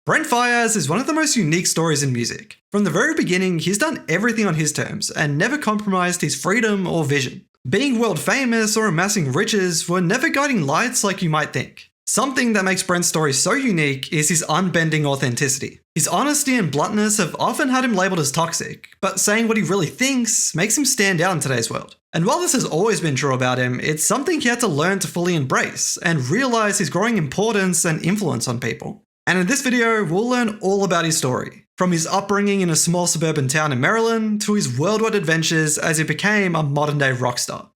Brent Faiyaz is one of the most unique stories in music. From the very beginning, he's done everything on his terms and never compromised his freedom or vision. Being world famous or amassing riches were never guiding lights like you might think. Something that makes Brent's story so unique is his unbending authenticity. His honesty and bluntness have often had him labelled as toxic, but saying what he really thinks makes him stand out in today's world. And while this has always been true about him, it's something he had to learn to fully embrace and realise his growing importance and influence on people. And in this video, we'll learn all about his story, from his upbringing in a small suburban town in Maryland to his worldwide adventures as he became a modern-day rock star.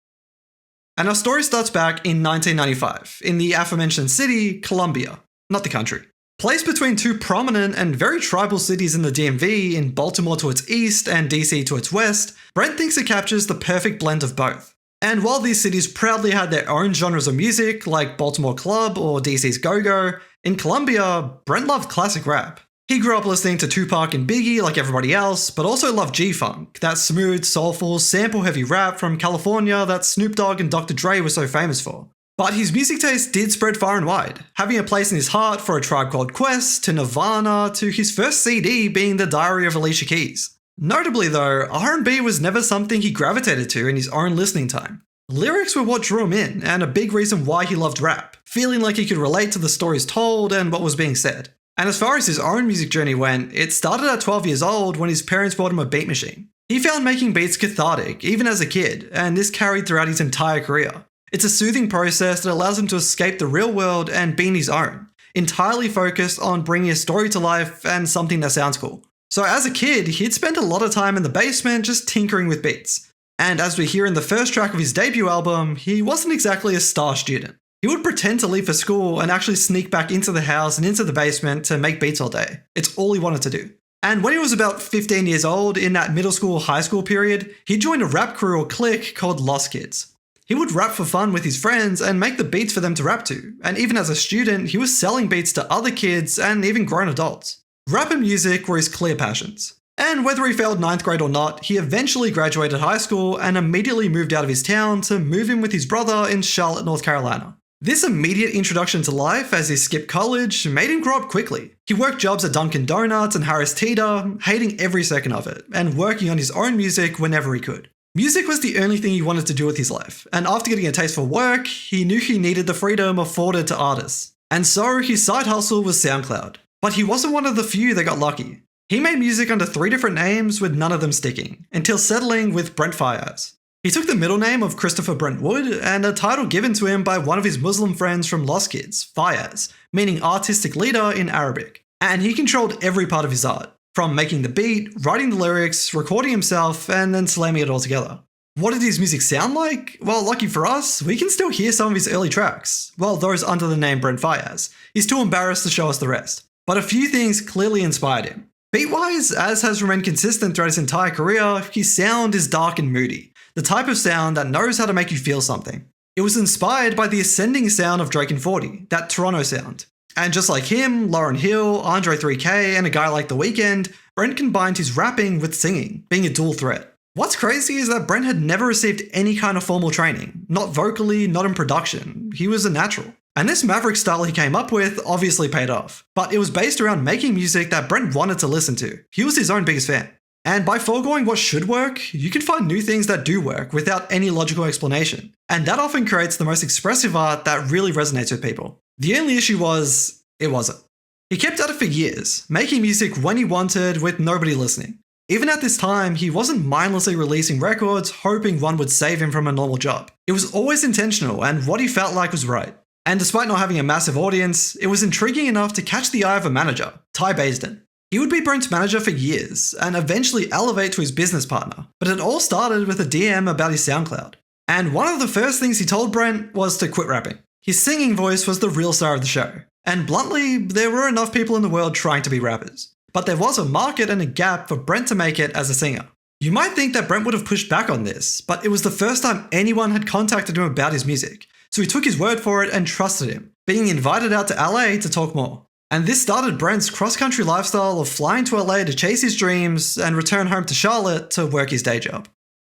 And our story starts back in 1995, in the aforementioned city, Columbia, not the country. Placed between two prominent and very tribal cities in the DMV, in Baltimore to its east and DC to its west, Brent thinks it captures the perfect blend of both. And while these cities proudly had their own genres of music, like Baltimore Club or DC's Go-Go, in Columbia, Brent loved classic rap. He grew up listening to Tupac and Biggie like everybody else, but also loved G-Funk, that smooth, soulful, sample-heavy rap from California that Snoop Dogg and Dr. Dre were so famous for. But his music taste did spread far and wide, having a place in his heart for A Tribe Called Quest, to Nirvana, to his first CD being The Diary of Alicia Keys. Notably though, R&B was never something he gravitated to in his own listening time. Lyrics were what drew him in, and a big reason why he loved rap, feeling like he could relate to the stories told and what was being said. And as far as his own music journey went, it started at 12 years old when his parents bought him a beat machine. He found making beats cathartic, even as a kid, and this carried throughout his entire career. It's a soothing process that allows him to escape the real world and be his own, entirely focused on bringing a story to life and something that sounds cool. So as a kid, he'd spent a lot of time in the basement just tinkering with beats. And as we hear in the first track of his debut album, he wasn't exactly a star student. He would pretend to leave for school and actually sneak back into the house and into the basement to make beats all day. It's all he wanted to do. And when he was about 15 years old, in that middle school, high school period, he joined a rap crew or clique called Lost Kids. He would rap for fun with his friends and make the beats for them to rap to, and even as a student, he was selling beats to other kids and even grown adults. Rap and music were his clear passions. And whether he failed 9th grade or not, he eventually graduated high school and immediately moved out of his town to move in with his brother in Charlotte, North Carolina. This immediate introduction to life as he skipped college made him grow up quickly. He worked jobs at Dunkin' Donuts and Harris Teeter, hating every second of it, and working on his own music whenever he could. Music was the only thing he wanted to do with his life, and after getting a taste for work, he knew he needed the freedom afforded to artists. And so his side hustle was Soundcloud. But he wasn't one of the few that got lucky. He made music under 3 different names with none of them sticking, until settling with Brent Faiyaz. He took the middle name of Christopher Brentwood and a title given to him by one of his Muslim friends from Lost Kids, Faiyaz, meaning artistic leader in Arabic. And he controlled every part of his art, from making the beat, writing the lyrics, recording himself, and then slamming it all together. What did his music sound like? Well, lucky for us, we can still hear some of his early tracks, well, those under the name Brent Faiyaz. He's too embarrassed to show us the rest. But a few things clearly inspired him. Beat-wise, as has remained consistent throughout his entire career, his sound is dark and moody, the type of sound that knows how to make you feel something. It was inspired by the ascending sound of Drake and 40, that Toronto sound. And just like him, Lauryn Hill, Andre 3K, and a guy like The Weeknd, Brent combined his rapping with singing, being a dual threat. What's crazy is that Brent had never received any kind of formal training, not vocally, not in production. He was a natural. And this maverick style he came up with obviously paid off, but it was based around making music that Brent wanted to listen to. He was his own biggest fan. And by foregoing what should work, you can find new things that do work without any logical explanation. And that often creates the most expressive art that really resonates with people. The only issue was, it wasn't. He kept at it for years, making music when he wanted with nobody listening. Even at this time, he wasn't mindlessly releasing records hoping one would save him from a normal job. It was always intentional and what he felt like was right. And despite not having a massive audience, it was intriguing enough to catch the eye of a manager, Ty Baisden. He would be Brent's manager for years and eventually elevate to his business partner, but it all started with a DM about his SoundCloud. And one of the first things he told Brent was to quit rapping. His singing voice was the real star of the show. And bluntly, there were enough people in the world trying to be rappers. But there was a market and a gap for Brent to make it as a singer. You might think that Brent would have pushed back on this, but it was the first time anyone had contacted him about his music. So he took his word for it and trusted him, being invited out to LA to talk more. And this started Brent's cross-country lifestyle of flying to LA to chase his dreams and return home to Charlotte to work his day job.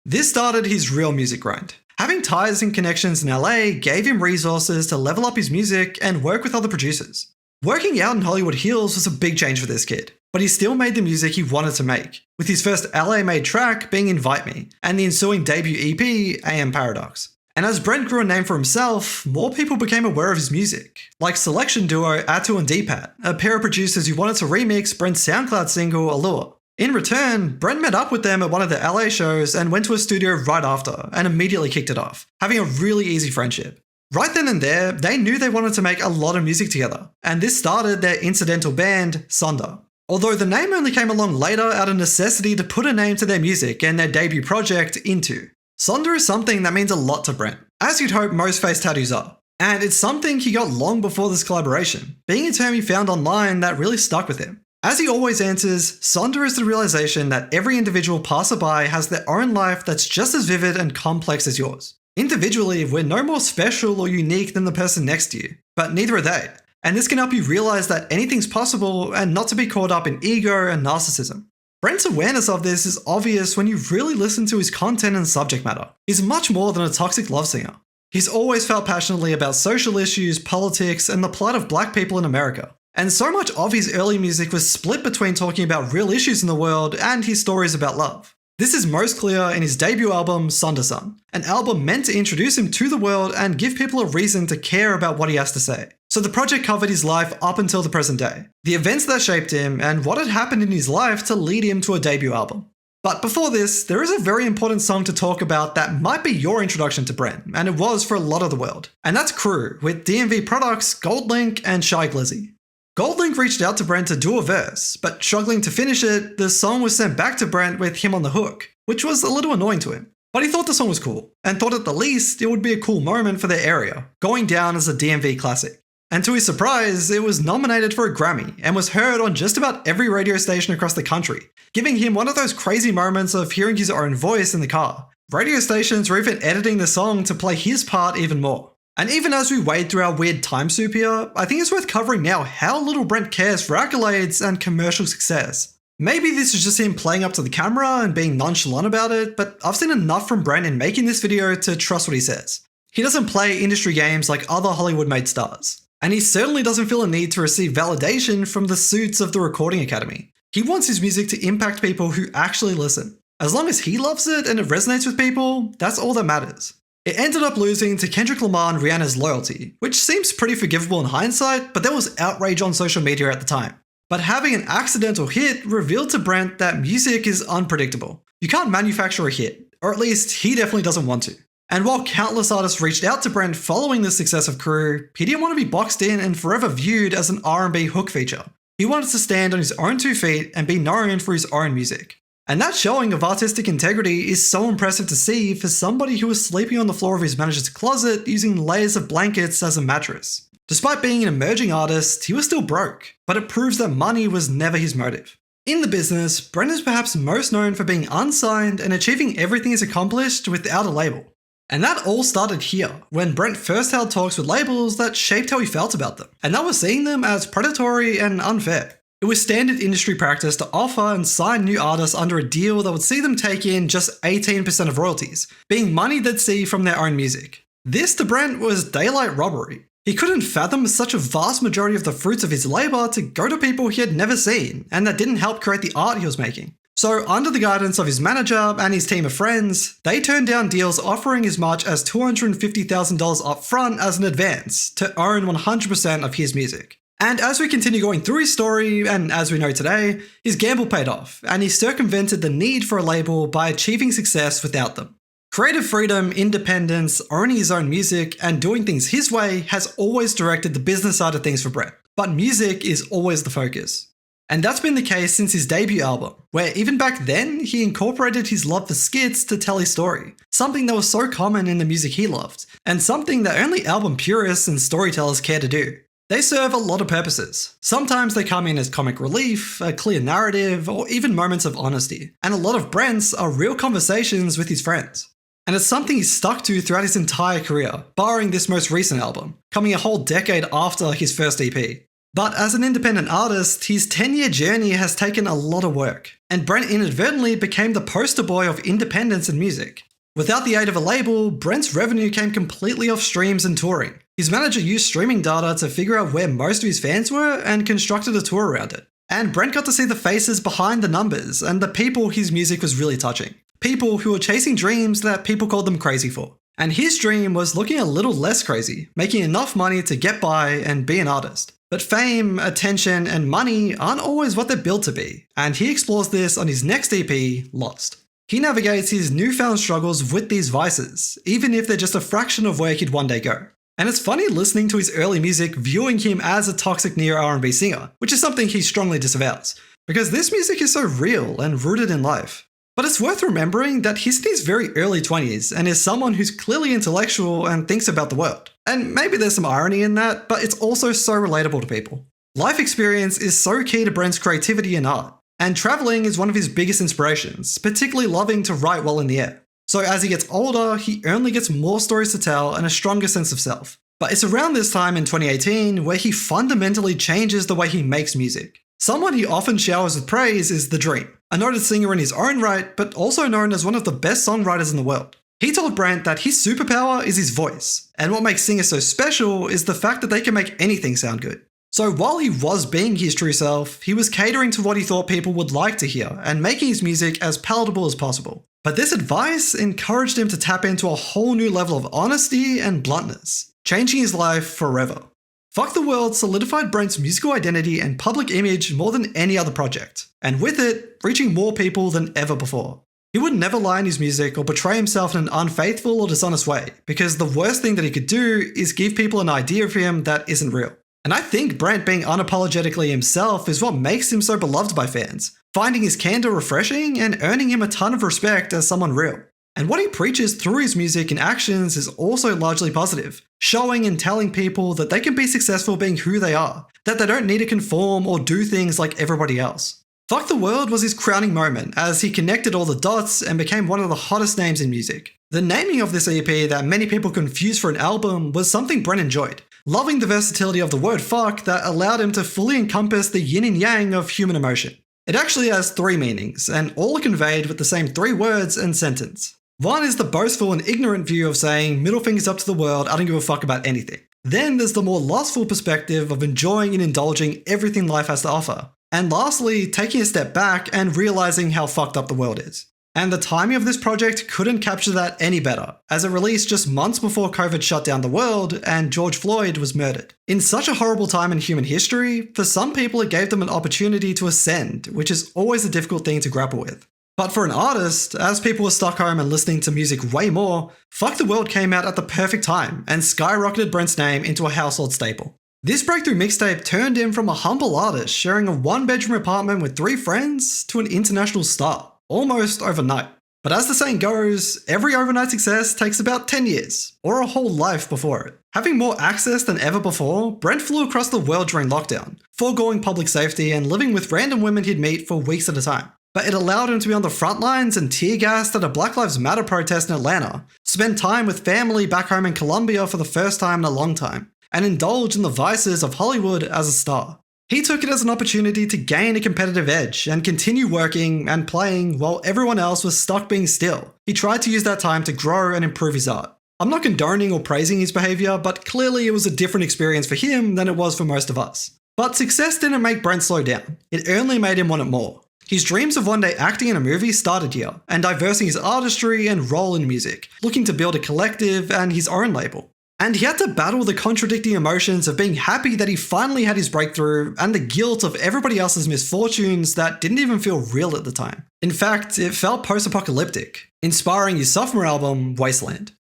This started his real music grind. Having ties and connections in LA gave him resources to level up his music and work with other producers. Working out in Hollywood Hills was a big change for this kid, but he still made the music he wanted to make, with his first LA-made track being Invite Me, and the ensuing debut EP, AM Paradox. And as Brent grew a name for himself, more people became aware of his music, like selection duo Atu and Deepat, a pair of producers who wanted to remix Brent's SoundCloud single Allure. In return, Brent met up with them at one of the LA shows and went to a studio right after, and immediately kicked it off, having a really easy friendship. Right then and there, they knew they wanted to make a lot of music together, and this started their incidental band, Sonder. Although the name only came along later out of necessity to put a name to their music and their debut project, Into. Sonder is something that means a lot to Brent, as you'd hope most face tattoos are. And it's something he got long before this collaboration, being a term he found online that really stuck with him. As he always answers, Sonder is the realization that every individual passerby has their own life that's just as vivid and complex as yours. Individually, we're no more special or unique than the person next to you, but neither are they. And this can help you realize that anything's possible and not to be caught up in ego and narcissism. Brent's awareness of this is obvious when you really listen to his content and subject matter. He's much more than a toxic love singer. He's always felt passionately about social issues, politics, and the plight of black people in America. And so much of his early music was split between talking about real issues in the world and his stories about love. This is most clear in his debut album, Sonder, an album meant to introduce him to the world and give people a reason to care about what he has to say. So the project covered his life up until the present day, the events that shaped him, and what had happened in his life to lead him to a debut album. But before this, there is a very important song to talk about that might be your introduction to Brent, and it was for a lot of the world. And that's Crew, with DMV Products, Goldlink, and Shy Glizzy. Goldlink reached out to Brent to do a verse, but struggling to finish it, the song was sent back to Brent with him on the hook, which was a little annoying to him. But he thought the song was cool, and thought at the least it would be a cool moment for their area, going down as a DMV classic. And to his surprise, it was nominated for a Grammy, and was heard on just about every radio station across the country, giving him one of those crazy moments of hearing his own voice in the car. Radio stations were even editing the song to play his part even more. And even as we wade through our weird time soup here, I think it's worth covering now how little Brent cares for accolades and commercial success. Maybe this is just him playing up to the camera and being nonchalant about it, but I've seen enough from Brent in making this video to trust what he says. He doesn't play industry games like other Hollywood-made stars. And he certainly doesn't feel a need to receive validation from the suits of the Recording Academy. He wants his music to impact people who actually listen. As long as he loves it and it resonates with people, that's all that matters. It ended up losing to Kendrick Lamar and Rihanna's Loyalty, which seems pretty forgivable in hindsight, but there was outrage on social media at the time. But having an accidental hit revealed to Brent that music is unpredictable. You can't manufacture a hit, or at least he definitely doesn't want to. And while countless artists reached out to Brent following the success of Crew, he didn't want to be boxed in and forever viewed as an R&B hook feature. He wanted to stand on his own 2 feet and be known for his own music. And that showing of artistic integrity is so impressive to see for somebody who was sleeping on the floor of his manager's closet using layers of blankets as a mattress. Despite being an emerging artist, he was still broke, but it proves that money was never his motive. In the business, Brent is perhaps most known for being unsigned and achieving everything he's accomplished without a label. And that all started here, when Brent first held talks with labels that shaped how he felt about them, and that was seeing them as predatory and unfair. It was standard industry practice to offer and sign new artists under a deal that would see them take in just 18% of royalties, being money they'd see from their own music. This to Brent was daylight robbery. He couldn't fathom such a vast majority of the fruits of his labour to go to people he had never seen, and that didn't help create the art he was making. So, under the guidance of his manager and his team of friends, they turned down deals offering as much as $250,000 up front as an advance to own 100% of his music. And as we continue going through his story, and as we know today, his gamble paid off, and he circumvented the need for a label by achieving success without them. Creative freedom, independence, owning his own music, and doing things his way has always directed the business side of things for Brent, but music is always the focus. And that's been the case since his debut album, where even back then, he incorporated his love for skits to tell his story, something that was so common in the music he loved, and something that only album purists and storytellers care to do. They serve a lot of purposes. Sometimes they come in as comic relief, a clear narrative, or even moments of honesty, and a lot of Brent's are real conversations with his friends. And it's something he's stuck to throughout his entire career, barring this most recent album, coming a whole decade after his first EP. But as an independent artist, his 10-year journey has taken a lot of work, and Brent inadvertently became the poster boy of independence in music. Without the aid of a label, Brent's revenue came completely off streams and touring, His manager used streaming data to figure out where most of his fans were and constructed a tour around it. And Brent got to see the faces behind the numbers and the people his music was really touching. People who were chasing dreams that people called them crazy for. And his dream was looking a little less crazy, making enough money to get by and be an artist. But fame, attention, and money aren't always what they're built to be, and he explores this on his next EP, Lost. He navigates his newfound struggles with these vices, even if they're just a fraction of where he'd one day go. And it's funny listening to his early music viewing him as a toxic neo-r&b singer, which is something he strongly disavows, because this music is so real and rooted in life. But it's worth remembering that he's in his very early 20s and is someone who's clearly intellectual and thinks about the world. And maybe there's some irony in that, but it's also so relatable to people. Life experience is so key to Brent's creativity and art, and traveling is one of his biggest inspirations, particularly loving to write while in the air. So as he gets older, he only gets more stories to tell and a stronger sense of self. But it's around this time in 2018 where he fundamentally changes the way he makes music. Someone he often showers with praise is The Dream, a noted singer in his own right, but also known as one of the best songwriters in the world. He told Brent that his superpower is his voice, and what makes singers so special is the fact that they can make anything sound good. So while he was being his true self, he was catering to what he thought people would like to hear and making his music as palatable as possible. But this advice encouraged him to tap into a whole new level of honesty and bluntness, changing his life forever. Fuck the World solidified Brent's musical identity and public image more than any other project, and with it, reaching more people than ever before. He would never lie in his music or portray himself in an unfaithful or dishonest way, because the worst thing that he could do is give people an idea of him that isn't real. And I think Brent being unapologetically himself is what makes him so beloved by fans, finding his candor refreshing and earning him a ton of respect as someone real. And what he preaches through his music and actions is also largely positive, showing and telling people that they can be successful being who they are, that they don't need to conform or do things like everybody else. Fuck the World was his crowning moment as he connected all the dots and became one of the hottest names in music. The naming of this EP that many people confused for an album was something Brent enjoyed, loving the versatility of the word fuck that allowed him to fully encompass the yin and yang of human emotion. It actually has 3 meanings, and all are conveyed with the same 3 words and sentence. One is the boastful and ignorant view of saying, middle fingers up to the world, I don't give a fuck about anything. Then there's the more lustful perspective of enjoying and indulging everything life has to offer. And lastly, taking a step back and realizing how fucked up the world is. And the timing of this project couldn't capture that any better, as it released just months before COVID shut down the world and George Floyd was murdered. In such a horrible time in human history, for some people it gave them an opportunity to ascend, which is always a difficult thing to grapple with. But for an artist, as people were stuck home and listening to music way more, Fuck the World came out at the perfect time and skyrocketed Brent's name into a household staple. This breakthrough mixtape turned him from a humble artist sharing a 1-bedroom apartment with 3 friends to an international star, almost overnight. But as the saying goes, every overnight success takes about 10 years, or a whole life before it. Having more access than ever before, Brent flew across the world during lockdown, foregoing public safety and living with random women he'd meet for weeks at a time. But it allowed him to be on the front lines and tear-gassed at a Black Lives Matter protest in Atlanta, spend time with family back home in Colombia for the first time in a long time, and indulge in the vices of Hollywood as a star. He took it as an opportunity to gain a competitive edge and continue working and playing while everyone else was stuck being still. He tried to use that time to grow and improve his art. I'm not condoning or praising his behaviour, but clearly it was a different experience for him than it was for most of us. But success didn't make Brent slow down. It only made him want it more. His dreams of one day acting in a movie started here, and diversing his artistry and role in music, looking to build a collective and his own label. And he had to battle the contradicting emotions of being happy that he finally had his breakthrough and the guilt of everybody else's misfortunes that didn't even feel real at the time. In fact, it felt post-apocalyptic, inspiring his sophomore album, Wasteland.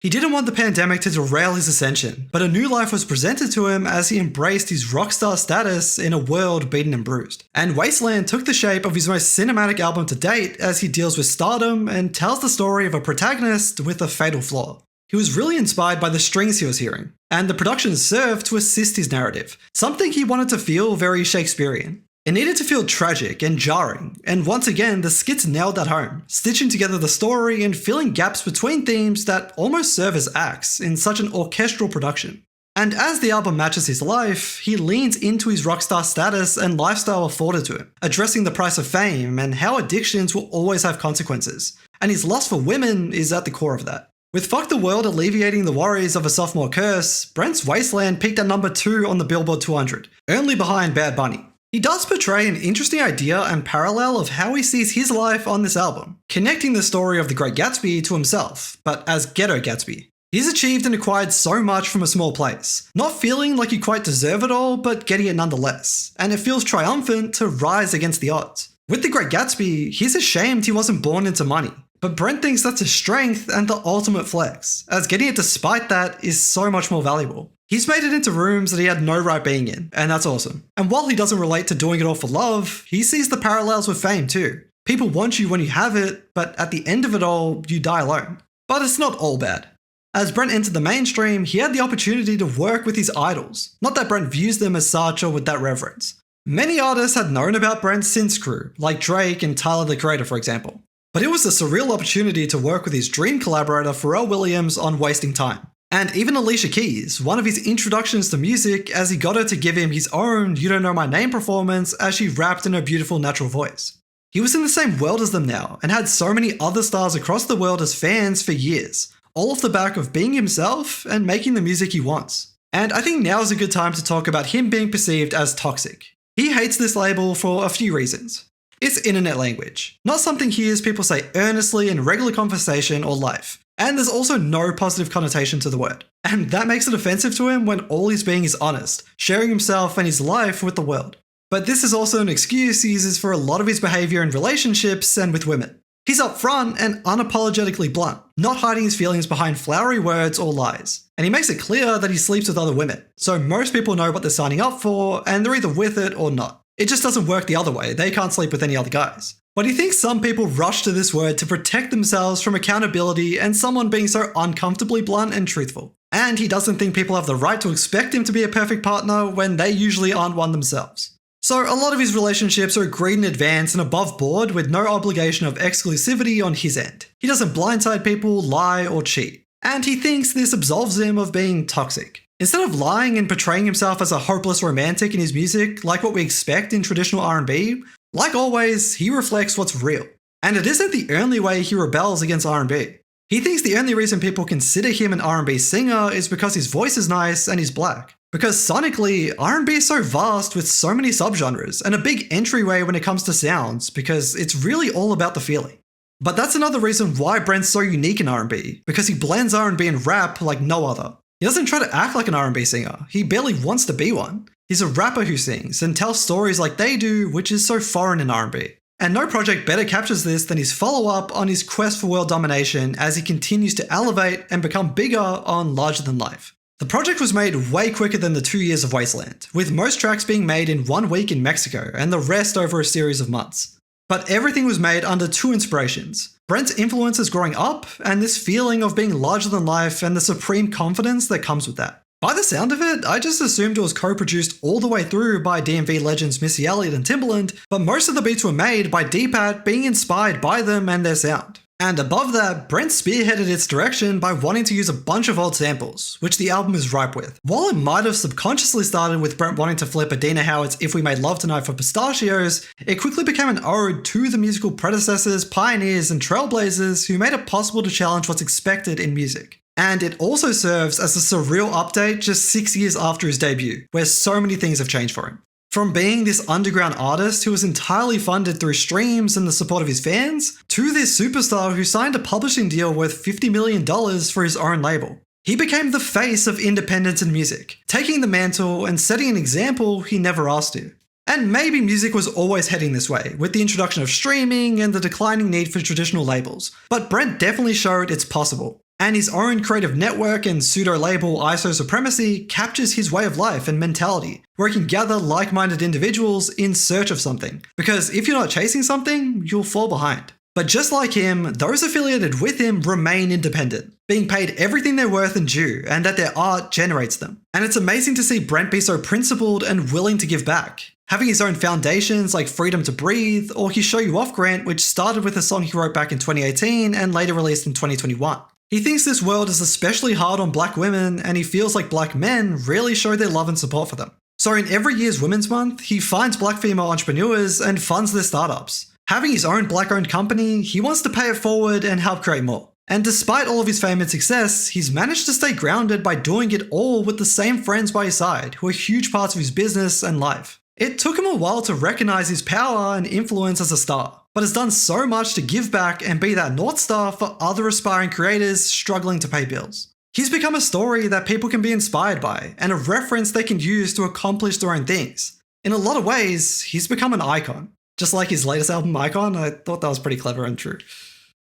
He didn't want the pandemic to derail his ascension, but a new life was presented to him as he embraced his rockstar status in a world beaten and bruised. And Wasteland took the shape of his most cinematic album to date as he deals with stardom and tells the story of a protagonist with a fatal flaw. He was really inspired by the strings he was hearing, and the production served to assist his narrative, something he wanted to feel very Shakespearean. It needed to feel tragic and jarring, and once again the skits nailed that home, stitching together the story and filling gaps between themes that almost serve as acts in such an orchestral production. And as the album matches his life, he leans into his rockstar status and lifestyle afforded to him, addressing the price of fame and how addictions will always have consequences, and his lust for women is at the core of that. With Fuck the World alleviating the worries of a sophomore curse, Brent's Wasteland peaked at number 2 on the Billboard 200, only behind Bad Bunny. He does portray an interesting idea and parallel of how he sees his life on this album, connecting the story of the Great Gatsby to himself, but as Ghetto Gatsby. He's achieved and acquired so much from a small place, not feeling like you quite deserve it all, but getting it nonetheless, and it feels triumphant to rise against the odds. With the Great Gatsby, he's ashamed he wasn't born into money, but Brent thinks that's a strength and the ultimate flex, as getting it despite that is so much more valuable. He's made it into rooms that he had no right being in, and that's awesome. And while he doesn't relate to doing it all for love, he sees the parallels with fame too. People want you when you have it, but at the end of it all, you die alone. But it's not all bad. As Brent entered the mainstream, he had the opportunity to work with his idols. Not that Brent views them as such or with that reverence. Many artists had known about Brent's synth crew, like Drake and Tyler the Creator for example. But it was a surreal opportunity to work with his dream collaborator Pharrell Williams on Wasting Time. And even Alicia Keys, one of his introductions to music, as he got her to give him his own You Don't Know My Name performance as she rapped in her beautiful natural voice. He was in the same world as them now, and had so many other stars across the world as fans for years, all off the back of being himself and making the music he wants. And I think now is a good time to talk about him being perceived as toxic. He hates this label for a few reasons. It's internet language, not something he hears people say earnestly in regular conversation or life. And there's also no positive connotation to the word. And that makes it offensive to him when all he's being is honest, sharing himself and his life with the world. But this is also an excuse he uses for a lot of his behaviour in relationships and with women. He's upfront and unapologetically blunt, not hiding his feelings behind flowery words or lies. And he makes it clear that he sleeps with other women, so most people know what they're signing up for and they're either with it or not. It just doesn't work the other way, they can't sleep with any other guys. But he thinks some people rush to this word to protect themselves from accountability and someone being so uncomfortably blunt and truthful. And he doesn't think people have the right to expect him to be a perfect partner when they usually aren't one themselves. So a lot of his relationships are agreed in advance and above board with no obligation of exclusivity on his end. He doesn't blindside people, lie, or cheat. And he thinks this absolves him of being toxic. Instead of lying and portraying himself as a hopeless romantic in his music, like what we expect in traditional R&B, like always, he reflects what's real. And it isn't the only way he rebels against R&B. He thinks the only reason people consider him an R&B singer is because his voice is nice and he's black. Because sonically, R&B is so vast with so many subgenres and a big entryway when it comes to sounds because it's really all about the feeling. But that's another reason why Brent's so unique in R&B, because he blends R&B and rap like no other. He doesn't try to act like an R&B singer, he barely wants to be one. He's a rapper who sings and tells stories like they do, which is so foreign in R&B. And no project better captures this than his follow-up on his quest for world domination as he continues to elevate and become bigger on Larger Than Life. The project was made way quicker than the 2 years of Wasteland, with most tracks being made in 1 week in Mexico and the rest over a series of months. But everything was made under 2 inspirations: Brent's influences growing up and this feeling of being larger than life and the supreme confidence that comes with that. By the sound of it, I just assumed it was co-produced all the way through by DMV legends Missy Elliott and Timbaland, but most of the beats were made by D-Pat being inspired by them and their sound. And above that, Brent spearheaded its direction by wanting to use a bunch of old samples, which the album is ripe with. While it might have subconsciously started with Brent wanting to flip Adina Howard's If We Made Love Tonight for Pistachios, it quickly became an ode to the musical predecessors, pioneers, and trailblazers who made it possible to challenge what's expected in music. And it also serves as a surreal update just 6 years after his debut, where so many things have changed for him. From being this underground artist who was entirely funded through streams and the support of his fans, to this superstar who signed a publishing deal worth $50 million for his own label. He became the face of independence in music, taking the mantle and setting an example he never asked to. And maybe music was always heading this way, with the introduction of streaming and the declining need for traditional labels, but Brent definitely showed it's possible. And his own creative network and pseudo-label ISO Supremacy captures his way of life and mentality, where he can gather like-minded individuals in search of something. Because if you're not chasing something, you'll fall behind. But just like him, those affiliated with him remain independent, being paid everything they're worth and due, and that their art generates them. And it's amazing to see Brent be so principled and willing to give back, having his own foundations like Freedom to Breathe or his Show You Off grant, which started with a song he wrote back in 2018 and later released in 2021. He thinks this world is especially hard on black women, and he feels like black men really show their love and support for them. So in every year's Women's Month, he finds black female entrepreneurs and funds their startups. Having his own black-owned company, he wants to pay it forward and help create more. And despite all of his fame and success, he's managed to stay grounded by doing it all with the same friends by his side, who are huge parts of his business and life. It took him a while to recognize his power and influence as a star, but has done so much to give back and be that North Star for other aspiring creators struggling to pay bills. He's become a story that people can be inspired by, and a reference they can use to accomplish their own things. In a lot of ways, he's become an icon. Just like his latest album, Icon, I thought that was pretty clever and true.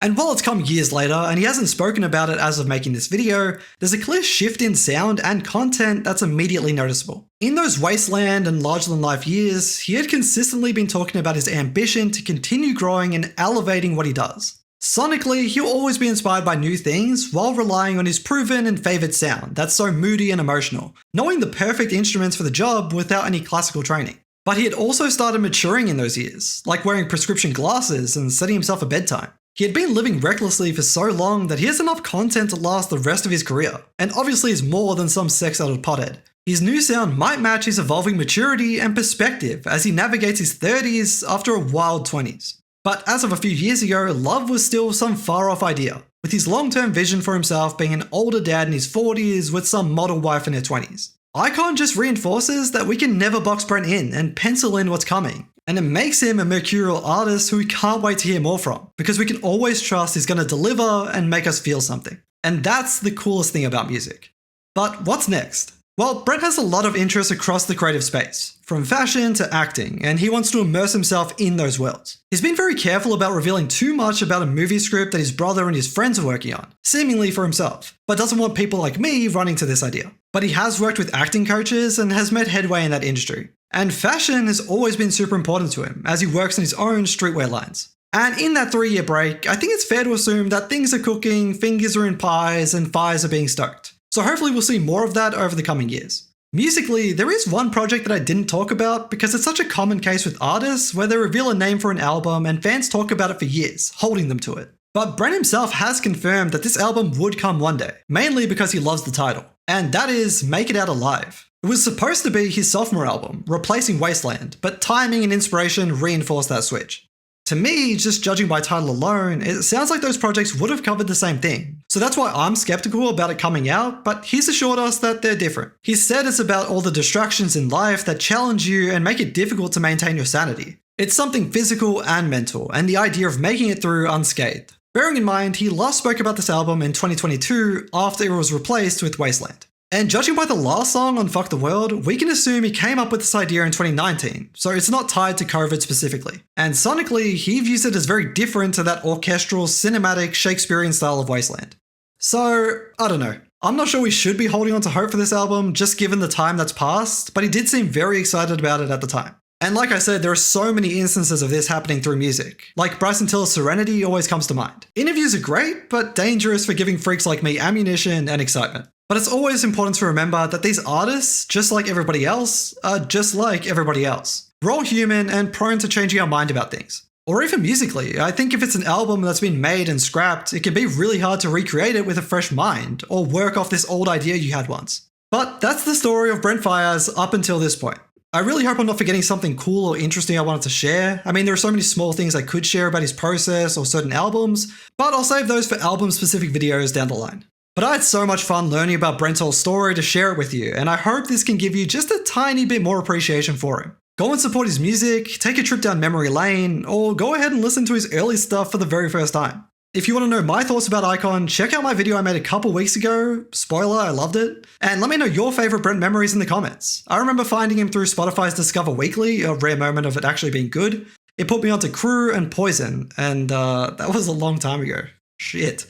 And while it's come years later, and he hasn't spoken about it as of making this video, there's a clear shift in sound and content that's immediately noticeable. In those Wasteland and larger-than-life years, he had consistently been talking about his ambition to continue growing and elevating what he does. Sonically, he'll always be inspired by new things while relying on his proven and favoured sound that's so moody and emotional, knowing the perfect instruments for the job without any classical training. But he had also started maturing in those years, like wearing prescription glasses and setting himself a bedtime. He had been living recklessly for so long that he has enough content to last the rest of his career, and obviously is more than some sex-addled pothead. His new sound might match his evolving maturity and perspective as he navigates his 30s after a wild 20s. But as of a few years ago, love was still some far-off idea, with his long-term vision for himself being an older dad in his 40s with some model wife in her 20s. Icon just reinforces that we can never box Brent in and pencil in what's coming, and it makes him a mercurial artist who we can't wait to hear more from, because we can always trust he's going to deliver and make us feel something. And that's the coolest thing about music. But what's next? Well, Brent has a lot of interests across the creative space, from fashion to acting, and he wants to immerse himself in those worlds. He's been very careful about revealing too much about a movie script that his brother and his friends are working on, seemingly for himself, but doesn't want people like me running to this idea. But he has worked with acting coaches and has made headway in that industry. And fashion has always been super important to him, as he works in his own streetwear lines. And in that 3-year break, I think it's fair to assume that things are cooking, fingers are in pies, and fires are being stoked. So hopefully we'll see more of that over the coming years. Musically, there is one project that I didn't talk about because it's such a common case with artists where they reveal a name for an album and fans talk about it for years, holding them to it. But Brent himself has confirmed that this album would come one day, mainly because he loves the title. And that is Make It Out Alive. It was supposed to be his sophomore album, replacing Wasteland, but timing and inspiration reinforced that switch. To me, just judging by title alone, it sounds like those projects would have covered the same thing. So that's why I'm skeptical about it coming out, but he's assured us that they're different. He said it's about all the distractions in life that challenge you and make it difficult to maintain your sanity. It's something physical and mental, and the idea of making it through unscathed. Bearing in mind, he last spoke about this album in 2022 after it was replaced with Wasteland. And judging by the last song on Fuck the World, we can assume he came up with this idea in 2019, so it's not tied to COVID specifically. And sonically, he views it as very different to that orchestral, cinematic, Shakespearean style of Wasteland. So, I don't know. I'm not sure we should be holding on to hope for this album, just given the time that's passed, but he did seem very excited about it at the time. And like I said, there are so many instances of this happening through music. Like Bryson Till's Serenity always comes to mind. Interviews are great, but dangerous for giving freaks like me ammunition and excitement. But it's always important to remember that these artists, just like everybody else, are just like everybody else. We're all human and prone to changing our mind about things. Or even musically, I think if it's an album that's been made and scrapped, it can be really hard to recreate it with a fresh mind, or work off this old idea you had once. But that's the story of Brent Faiyaz up until this point. I really hope I'm not forgetting something cool or interesting I wanted to share. I mean, there are so many small things I could share about his process or certain albums, but I'll save those for album-specific videos down the line. But I had so much fun learning about Brent's whole story to share it with you, and I hope this can give you just a tiny bit more appreciation for him. Go and support his music, take a trip down memory lane, or go ahead and listen to his early stuff for the very first time. If you want to know my thoughts about Icon, check out my video I made a couple weeks ago. Spoiler, I loved it. And let me know your favourite Brent memories in the comments. I remember finding him through Spotify's Discover Weekly, a rare moment of it actually being good. It put me onto Crew and Poison, and that was a long time ago. Shit.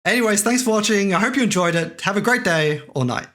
Anyways, thanks for watching. I hope you enjoyed it. Have a great day or night.